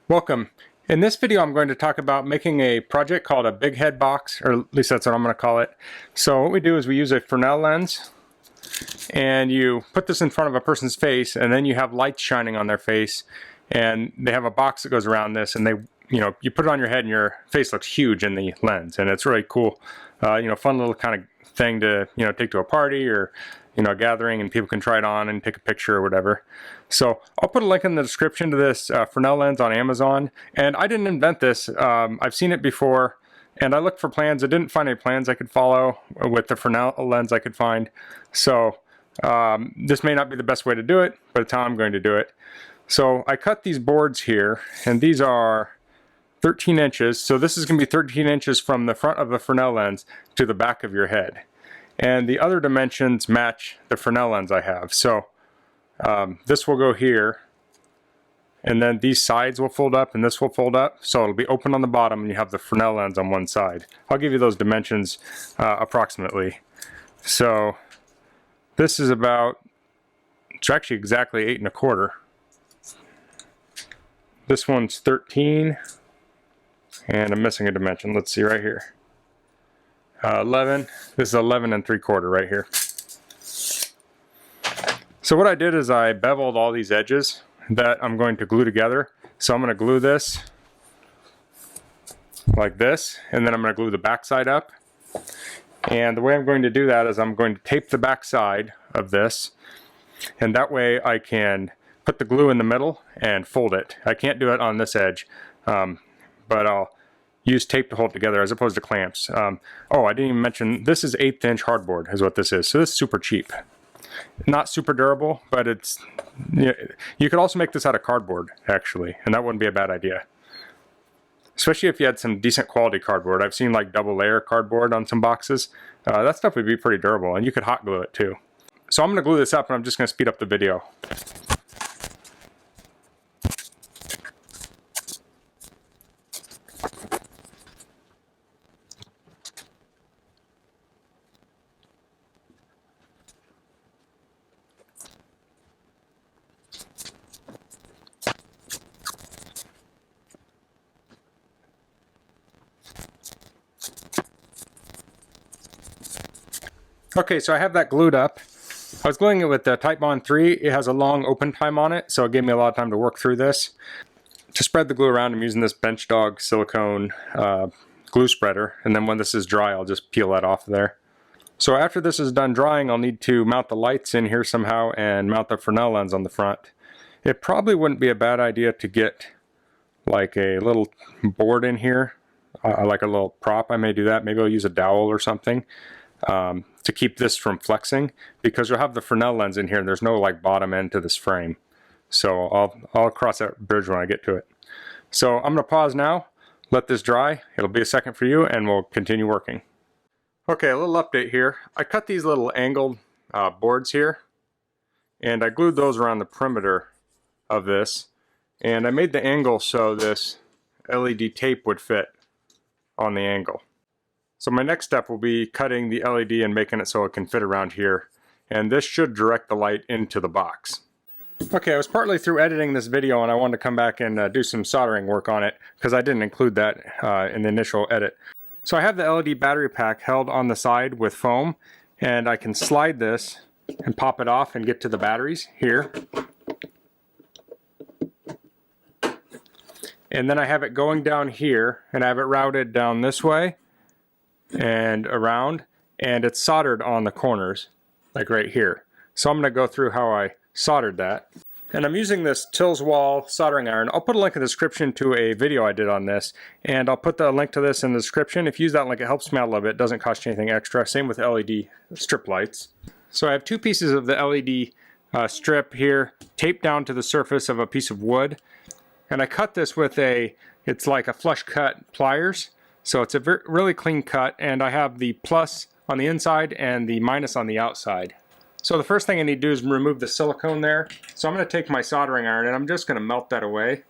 Welcome. In this video I'm going to talk about making a project called a big head box, or at least that's what I'm going to call it. So what we do is we use a Fresnel lens and you put this in front of a person's face and then you have lights shining on their face and they have a box that goes around this and you put it on your head and your face looks huge in the lens and it's really cool. Fun little kind of thing to take to a party or a gathering, and people can try it on and take a picture or whatever. So I'll put a link in the description to this Fresnel lens on Amazon. And I didn't invent this. I've seen it before, and I looked for plans. I didn't find any plans I could follow with the Fresnel lens I could find. So this may not be the best way to do it, but it's how I'm going to do it. So I cut these boards here, and these are 13 inches. So this is going to be 13 inches from the front of the Fresnel lens to the back of your head. And the other dimensions match the Fresnel lens I have. So this will go here, and then these sides will fold up and this will fold up, so it'll be open on the bottom and you have the Fresnel lens on one side. I'll give you those dimensions approximately. So this is it's actually exactly 8 1/4. This one's 13, and I'm missing a dimension. Let's see right here. 11. This is 11 3/4 right here. So what I did is I beveled all these edges that I'm going to glue together. So I'm going to glue this like this, and then I'm going to glue the back side up. And the way I'm going to do that is I'm going to tape the back side of this, and that way I can put the glue in the middle and fold it. I can't do it on this edge, but I'll use tape to hold it together as opposed to clamps. I didn't even mention, this is 1/8 inch hardboard is what this is. So this is super cheap. Not super durable, but it's, you could also make this out of cardboard actually, and that wouldn't be a bad idea. Especially if you had some decent quality cardboard. I've seen like double layer cardboard on some boxes. That stuff would be pretty durable, and you could hot glue it too. So I'm going to glue this up, and I'm just going to speed up the video. Okay, so I have that glued up. I was gluing it with the Titebond 3. It has a long open time on it, so it gave me a lot of time to work through this. To spread the glue around, I'm using this Bench Dog silicone glue spreader, and then when this is dry, I'll just peel that off there. So after this is done drying, I'll need to mount the lights in here somehow and mount the Fresnel lens on the front. It probably wouldn't be a bad idea to get like a little board in here, like a little prop. I may do that. Maybe I'll use a dowel or something. To keep this from flexing, because you'll have the Fresnel lens in here and there's no like bottom end to this frame. So I'll cross that bridge when I get to it. So I'm going to pause now, let this dry. It'll be a second for you, and we'll continue working. Okay, a little update here. I cut these little angled boards here, and I glued those around the perimeter of this, and I made the angle so this LED tape would fit on the angle. So my next step will be cutting the LED and making it so it can fit around here. And this should direct the light into the box. Okay, I was partly through editing this video and I wanted to come back and do some soldering work on it because I didn't include that in the initial edit. So I have the LED battery pack held on the side with foam, and I can slide this and pop it off and get to the batteries here. And then I have it going down here, and I have it routed down this way and around, and it's soldered on the corners like right here. So I'm going to go through how I soldered that, and I'm using this Tillswall soldering iron. I'll put a link in the description to a video I did on this, and I'll put the link to this in the description. If you use that link, it helps me out a little bit. It doesn't cost you anything extra. Same with LED strip lights. So I have 2 pieces of the LED strip here taped down to the surface of a piece of wood, and I cut this with it's like a flush cut pliers. So it's a really clean cut, and I have the plus on the inside and the minus on the outside. So the first thing I need to do is remove the silicone there. So I'm going to take my soldering iron and I'm just going to melt that away.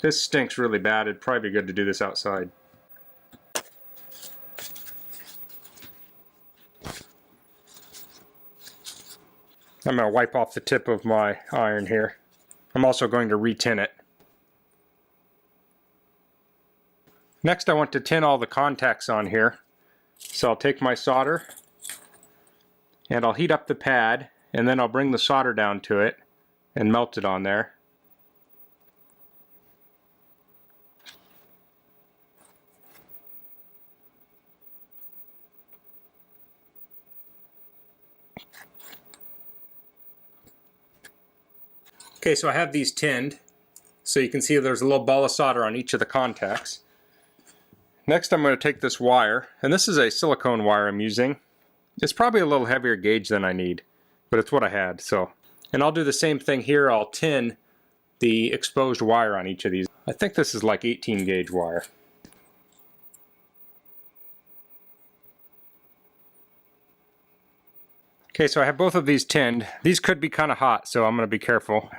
This stinks really bad. It'd probably be good to do this outside. I'm going to wipe off the tip of my iron here. I'm also going to re-tin it. Next I want to tin all the contacts on here. So I'll take my solder and I'll heat up the pad, and then I'll bring the solder down to it and melt it on there. Okay, so I have these tinned, so you can see there's a little ball of solder on each of the contacts. Next I'm going to take this wire, and this is a silicone wire I'm using. It's probably a little heavier gauge than I need, but it's what I had. And I'll do the same thing here. I'll tin the exposed wire on each of these. I think this is like 18 gauge wire. Okay, so I have both of these tinned. These could be kind of hot, so I'm going to be careful.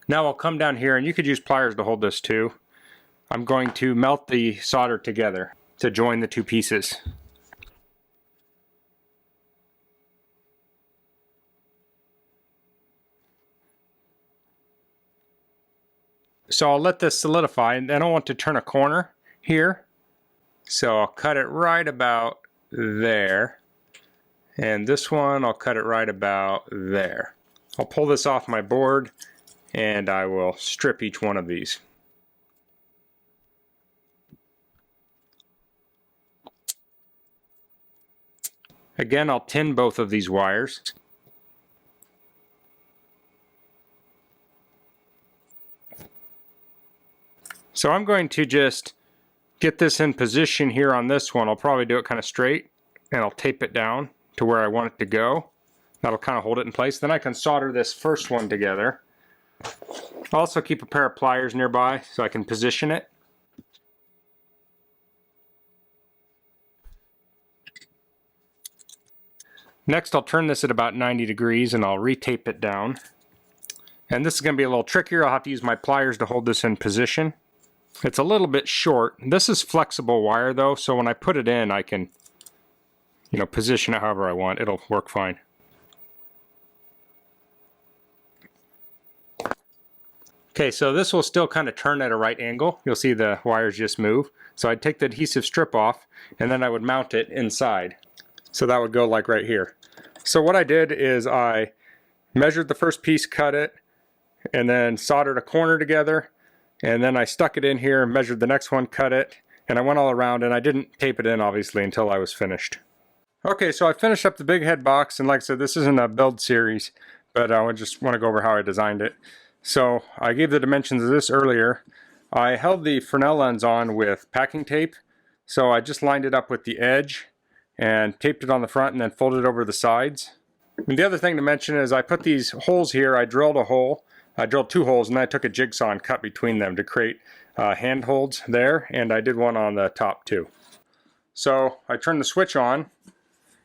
Now I'll come down here, and you could use pliers to hold this too. I'm going to melt the solder together to join the two pieces. So I'll let this solidify, and then I want to turn a corner here. So I'll cut it right about there. And this one, I'll cut it right about there. I'll pull this off my board, and I will strip each one of these. Again, I'll tin both of these wires. So I'm going to just get this in position here on this one. I'll probably do it kind of straight, and I'll tape it down to where I want it to go. That'll kind of hold it in place. Then I can solder this first one together. I'll also keep a pair of pliers nearby so I can position it. Next I'll turn this at about 90 degrees and I'll retape it down. And this is going to be a little trickier. I'll have to use my pliers to hold this in position. It's a little bit short. This is flexible wire though, so when I put it in I can position it however I want. It'll work fine. Okay, so this will still kind of turn at a right angle. You'll see the wires just move. So I'd take the adhesive strip off, and then I would mount it inside. So that would go like right here. So what I did is I measured the first piece, cut it, and then soldered a corner together, and then I stuck it in here, measured the next one, cut it, and I went all around, and I didn't tape it in obviously until I was finished. Okay, so I finished up the big head box, and like I said, this isn't a build series, but I just want to go over how I designed it. So I gave the dimensions of this earlier. I held the Fresnel lens on with packing tape, so I just lined it up with the edge and taped it on the front and then folded it over the sides. And the other thing to mention is I put these holes here. I drilled a hole. I drilled two holes, and then I took a jigsaw and cut between them to create handholds there, and I did one on the top too. So I turned the switch on.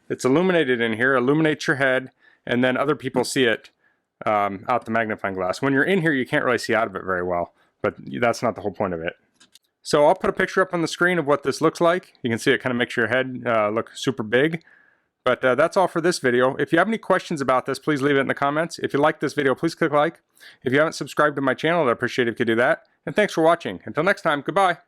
It's illuminated in here, illuminates your head, and then other people see it out the magnifying glass. When you're in here, you can't really see out of it very well, but that's not the whole point of it. So I'll put a picture up on the screen of what this looks like. You can see it kind of makes your head look super big. But that's all for this video. If you have any questions about this, please leave it in the comments. If you like this video, please click like. If you haven't subscribed to my channel, I'd appreciate it if you could do that. And thanks for watching. Until next time, goodbye.